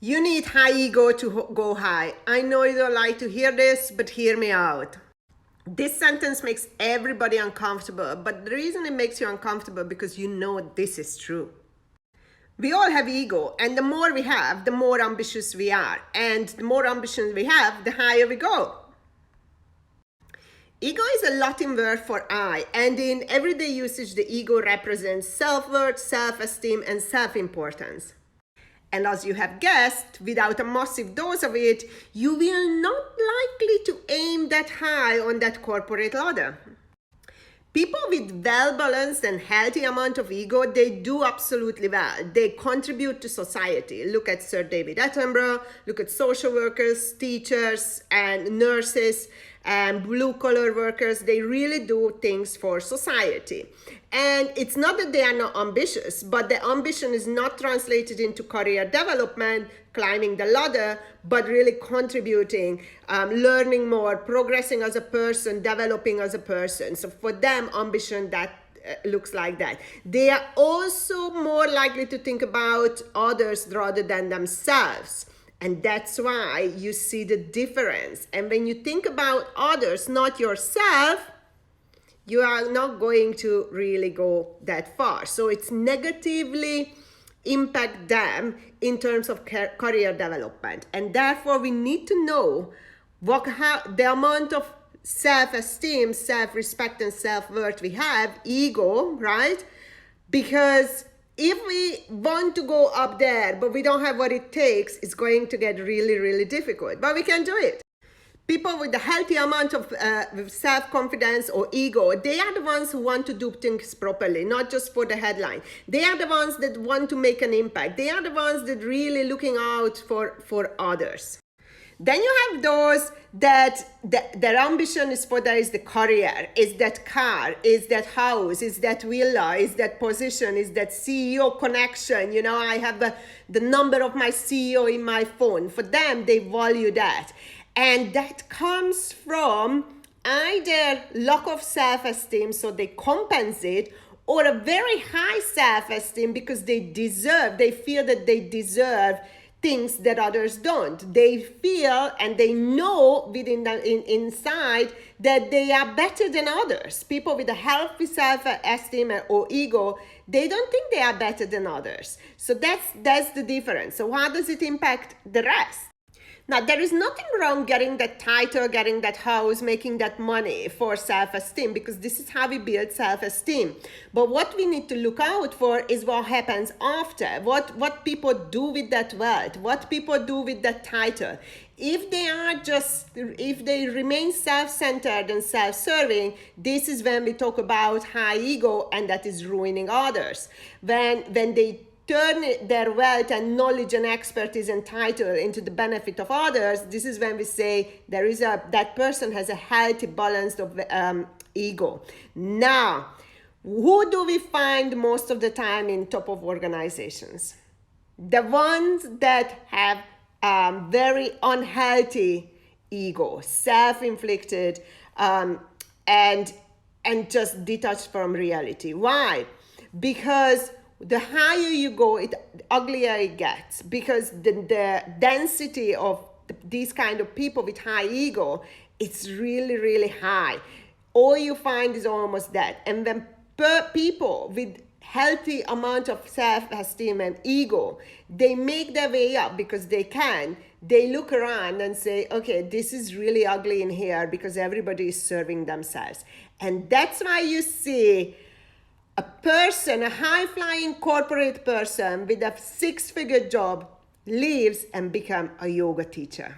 You need high ego to go high. I know you don't like to hear this, but hear me out. This sentence makes everybody uncomfortable, but the reason it makes you uncomfortable because you know this is true. We all have ego, and the more we have, the more ambitious we are. And the more ambition we have, the higher we go. Ego is a Latin word for I, and in everyday usage, the ego represents self-worth, self-esteem, and self-importance. And as you have guessed, without a massive dose of it, you will not likely to aim that high on that corporate ladder. People with well-balanced and healthy amount of ego, they do absolutely well. They contribute to society. Look at Sir David Attenborough, look at social workers, teachers, and nurses, and blue-collar workers. They really do things for society. And it's not that they are not ambitious, but the ambition is not translated into career development, climbing the ladder, but really contributing, learning more, progressing as a person, developing as a person. So for them, ambition that looks like that. They are also more likely to think about others rather than themselves. And that's why you see the difference. And when you think about others, not yourself, you are not going to really go that far. So it's negatively impact them in terms of career development. And therefore, we need to know the amount of self-esteem, self-respect, and self-worth we have, ego, right? Because if we want to go up there, but we don't have what it takes, it's going to get really, really difficult. But we can do it. People with a healthy amount of self-confidence or ego, they are the ones who want to do things properly, not just for the headline. They are the ones that want to make an impact. They are the ones that really looking out for others. Then you have those that their ambition is there is the career, is that car, is that house, is that villa, is that position, is that CEO connection. You know, I have the number of my CEO in my phone. For them, they value that. And that comes from either lack of self-esteem, so they compensate, or a very high self-esteem because they feel that they deserve things that others don't. They feel and they know inside that they are better than others. People with a healthy self-esteem or ego, they don't think they are better than others. So that's the difference. So how does it impact the rest? Now, there is nothing wrong getting that title, getting that house, making that money for self-esteem, because this is how we build self-esteem. But what we need to look out for is what happens after, what people do with that wealth, what people do with that title. If they remain self-centered and self-serving, this is when we talk about high ego, and that is ruining others. When they turn their wealth and knowledge and expertise and title into the benefit of others, this is when we say that person has a healthy balance of ego. Now, who do we find most of the time in top of organizations? The ones that have very unhealthy ego, self-inflicted, and just detached from reality. Why? Because the higher you go, the uglier it gets, because the density of these kind of people with high ego, it's really, really high. All you find is almost that. And then people with healthy amount of self-esteem and ego, they make their way up because they can. They look around and say, okay, this is really ugly in here because everybody is serving themselves. And that's why you see a high-flying corporate person with a 6-figure job leaves and become a yoga teacher.